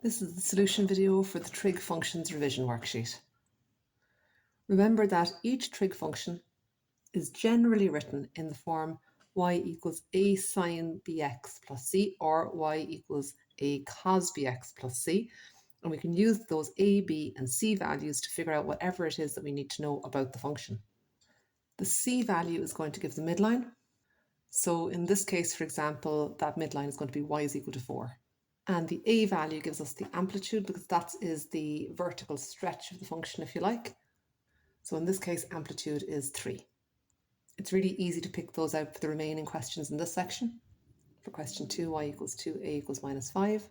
This is the solution video for the trig functions revision worksheet. Remember that each trig function is generally written in the form y equals a sine bx plus c or y equals a cos bx plus c. And we can use those a, b and c values to figure out whatever it is that we need to know about the function. The c value is going to give the midline. So in this case, for example, that midline is going to be y is equal to 4. And the a value gives us the amplitude because that is the vertical stretch of the function, if you like. So in this case, amplitude is 3. It's really easy to pick those out for the remaining questions in this section. For question 2, y equals 2, a equals minus 5.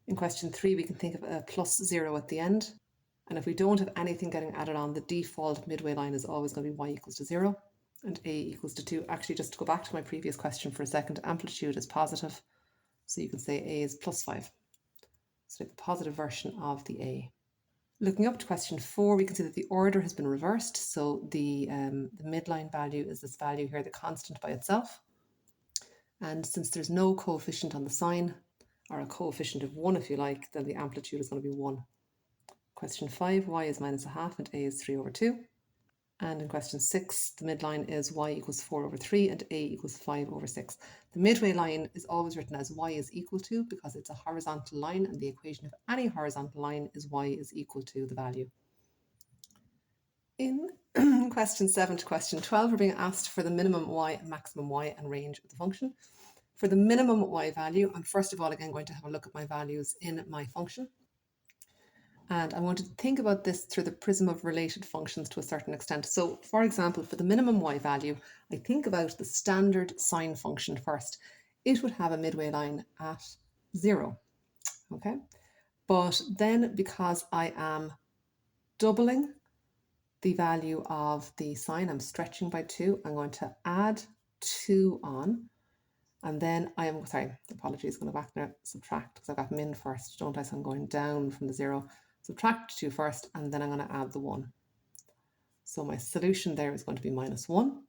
In question 3, we can think of a plus 0 at the end. And if we don't have anything getting added on, the default midway line is always going to be y equals to 0 and a equals to 2. Actually, just to go back to my previous question for a second, amplitude is positive. So you can say a is plus 5. So the positive version of the a. Looking up to question 4, we can see that the order has been reversed. So the midline value is this value here, the constant by itself. And since there's no coefficient on the sign, or a coefficient of 1 if you like, then the amplitude is going to be 1. Question 5, y is minus a half and a is 3 over 2. And in question 6, the midline is y equals 4 over 3 and a equals 5 over 6. The midway line is always written as y is equal to because it's a horizontal line, and the equation of any horizontal line is y is equal to the value. In question 7 to question 12, we're being asked for the minimum y and maximum y and range of the function. For the minimum y value, I'm first of all again going to have a look at my values in my function. And I want to think about this through the prism of related functions to a certain extent. So, for example, for the minimum y value, I think about the standard sine function first. It would have a midway line at 0, okay? But then because I am doubling the value of the sine, I'm stretching by 2, I'm going to add 2 on. And then I am, apologies, going to go back now, subtract, because I've got min first, don't I? So I'm going down from the 0. Subtract 2 first, and then I'm going to add the 1. So my solution there is going to be minus 1.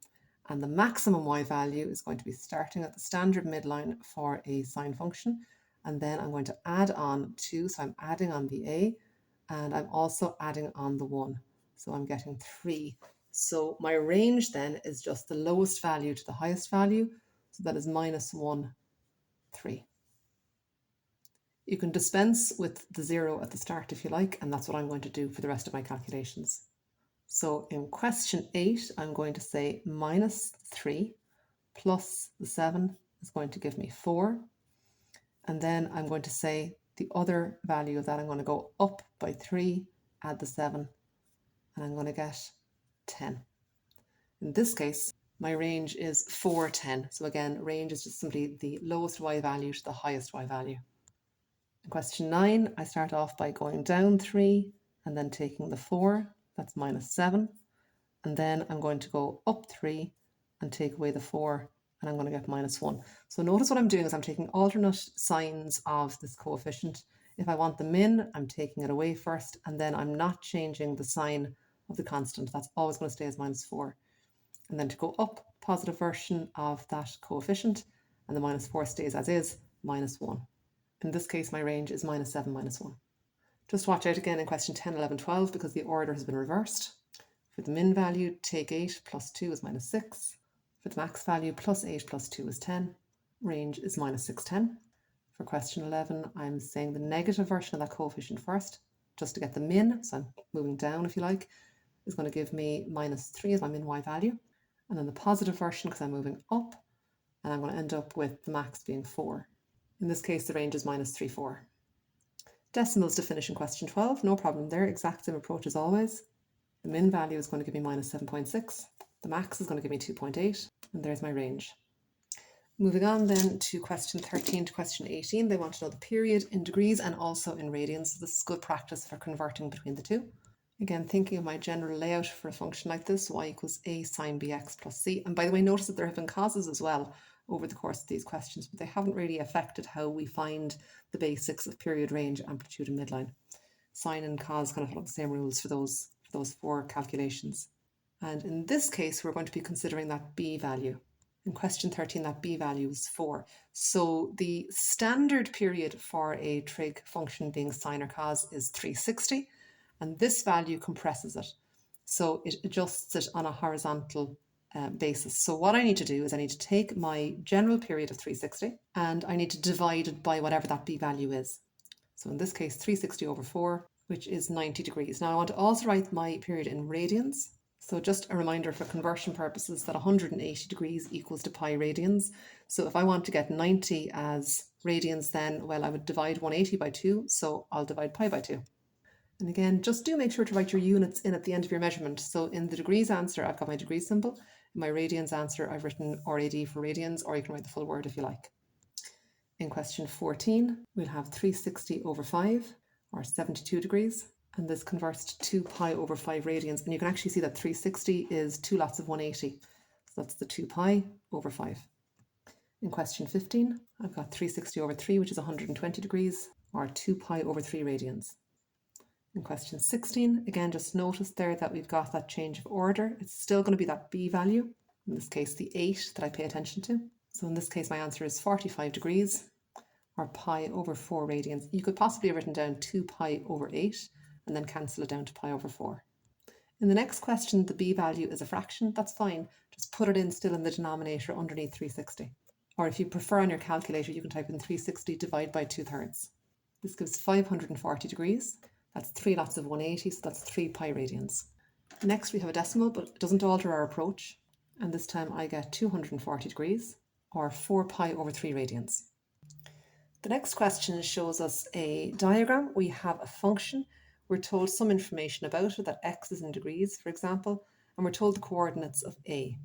And the maximum y value is going to be starting at the standard midline for a sine function. And then I'm going to add on 2. So I'm adding on the a, and I'm also adding on the 1. So I'm getting 3. So my range then is just the lowest value to the highest value. So that is minus 1, 3. You can dispense with the 0 at the start if you like, and that's what I'm going to do for the rest of my calculations. So in question 8, I'm going to say minus 3 plus the 7 is going to give me 4. And then I'm going to say the other value of that, I'm going to go up by 3, add the 7, and I'm going to get 10. In this case, my range is 4, 10. So again, range is just simply the lowest y value to the highest y value. In question 9, I start off by going down 3 and then taking the 4, that's minus 7. And then I'm going to go up 3 and take away the 4, and I'm going to get minus 1. So notice what I'm doing is I'm taking alternate signs of this coefficient. If I want the min, I'm taking it away first, and then I'm not changing the sign of the constant. That's always going to stay as minus 4. And then to go up, positive version of that coefficient, and the minus 4 stays as is, minus 1. In this case, my range is minus 7, minus 1. Just watch out again in question 10, 11, 12 because the order has been reversed. For the min value, take 8 plus 2 is minus 6. For the max value, plus 8 plus 2 is 10. Range is minus 6, 10. For question 11, I'm saying the negative version of that coefficient first, just to get the min, so I'm moving down if you like, is going to give me minus 3 as my min y value. And then the positive version, because I'm moving up, and I'm going to end up with the max being 4. In this case, the range is minus 3, 4. Decimals to finish in question 12, no problem there, exact same approach as always. The min value is going to give me minus 7.6. The max is going to give me 2.8, and there's my range. Moving on then to question 13 to question 18, they want to know the period in degrees and also in radians. So this is good practice for converting between the two. Again, thinking of my general layout for a function like this, y equals a sine bx plus c. And by the way, notice that there have been causes as well over the course of these questions, but they haven't really affected how we find the basics of period, range, amplitude and midline. Sine and cos kind of follow the same rules for those 4 calculations. And in this case, we're going to be considering that b value. In question 13, that b value is 4. So the standard period for a trig function being sine or cos is 360, and this value compresses it. So it adjusts it on a horizontal basis. So what I need to do is I need to take my general period of 360 and I need to divide it by whatever that b value is. So in this case, 360 over 4, which is 90 degrees. Now I want to also write my period in radians. So just a reminder for conversion purposes that 180 degrees equals to pi radians. So if I want to get 90 as radians, then, well, I would divide 180 by 2. So I'll divide pi by 2. And again, just do make sure to write your units in at the end of your measurement. So in the degrees answer, I've got my degree symbol. In my radians answer, I've written RAD for radians, or you can write the full word if you like. In question 14, we'll have 360 over 5, or 72 degrees. And this converts to 2 pi over 5 radians. And you can actually see that 360 is 2 lots of 180. So that's the 2 pi over 5. In question 15, I've got 360 over 3, which is 120 degrees, or 2 pi over 3 radians. In question 16, again, just notice there that we've got that change of order. It's still going to be that b value, in this case the 8 that I pay attention to. So in this case my answer is 45 degrees, or pi over 4 radians. You could possibly have written down 2 pi over 8 and then cancel it down to pi over 4. In the next question, the b value is a fraction. That's fine. Just put it in still in the denominator underneath 360. Or if you prefer on your calculator, you can type in 360 divided by 2/3. This gives 540 degrees. That's 3 lots of 180, so that's 3 pi radians. Next we have a decimal, but it doesn't alter our approach. And this time I get 240 degrees, or 4 pi over 3 radians. The next question shows us a diagram. We have a function. We're told some information about it, that x is in degrees, for example, and we're told the coordinates of a.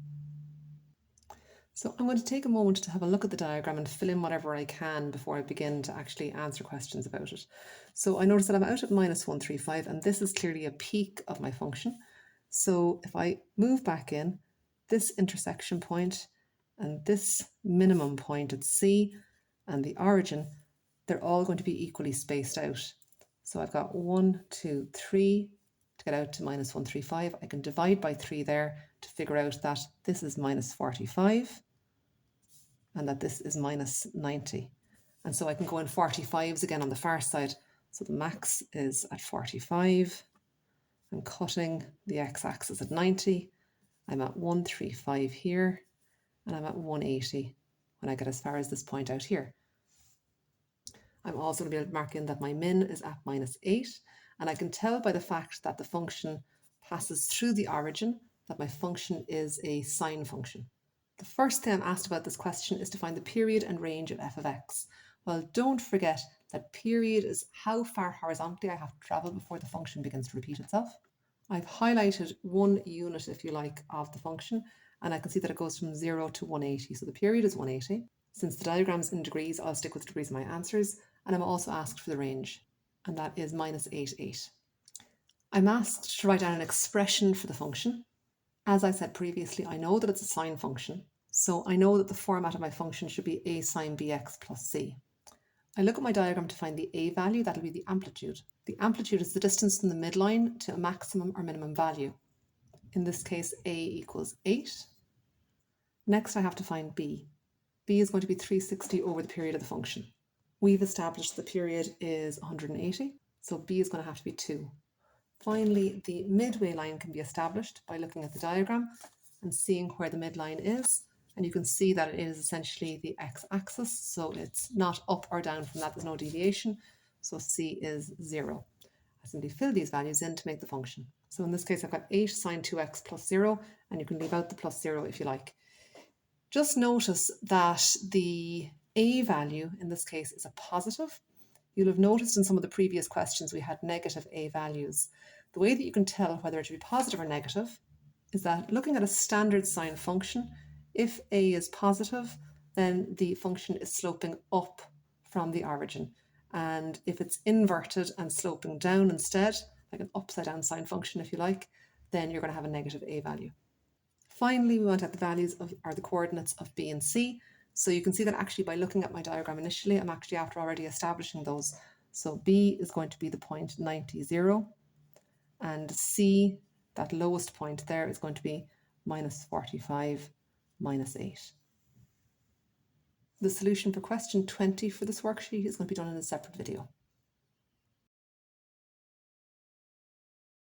So I'm going to take a moment to have a look at the diagram and fill in whatever I can before I begin to actually answer questions about it. So I notice that I'm out at -135, and this is clearly a peak of my function. So if I move back in, this intersection point and this minimum point at C and the origin, they're all going to be equally spaced out. So I've got 1, 2, 3 to get out to -135. I can divide by 3 there to figure out that this is -45 and that this is -90. And so I can go in 45s again on the far side. So the max is at 45. I'm cutting the x-axis at 90. I'm at 135 here, and I'm at 180 when I get as far as this point out here. I'm also going to be able to mark in that my min is at -8, and I can tell by the fact that the function passes through the origin that my function is a sine function. The first thing I'm asked about this question is to find the period and range of f of x. Well, don't forget that period is how far horizontally I have to travel before the function begins to repeat itself. I've highlighted one unit, if you like, of the function, and I can see that it goes from 0 to 180. So the period is 180. Since the diagram's in degrees, I'll stick with degrees in my answers, and I'm also asked for the range, and that is -8. I'm asked to write down an expression for the function. As I said previously, I know that it's a sine function, so I know that the format of my function should be a sine bx plus c. I look at my diagram to find the a value, that'll be the amplitude. The amplitude is the distance from the midline to a maximum or minimum value. In this case, a equals 8. Next, I have to find b. b is going to be 360 over the period of the function. We've established the period is 180, so b is going to have to be 2. Finally, the midway line can be established by looking at the diagram and seeing where the midline is. And you can see that it is essentially the x-axis, so it's not up or down from that, there's no deviation. So c is 0. I simply fill these values in to make the function. So in this case, I've got 8 sine 2x plus 0, and you can leave out the plus 0 if you like. Just notice that the a value in this case is a positive. You'll have noticed in some of the previous questions we had negative a values. The way that you can tell whether it should be positive or negative is that looking at a standard sine function, if a is positive, then the function is sloping up from the origin. And if it's inverted and sloping down instead, like an upside down sine function if you like, then you're going to have a negative a value. Finally, we want to have the values of, or the coordinates of b and c. So you can see that actually by looking at my diagram initially, I'm actually after already establishing those. So b is going to be the point 90, 0, and c, that lowest point there, is going to be -45, -8. The solution for question 20 for this worksheet is going to be done in a separate video.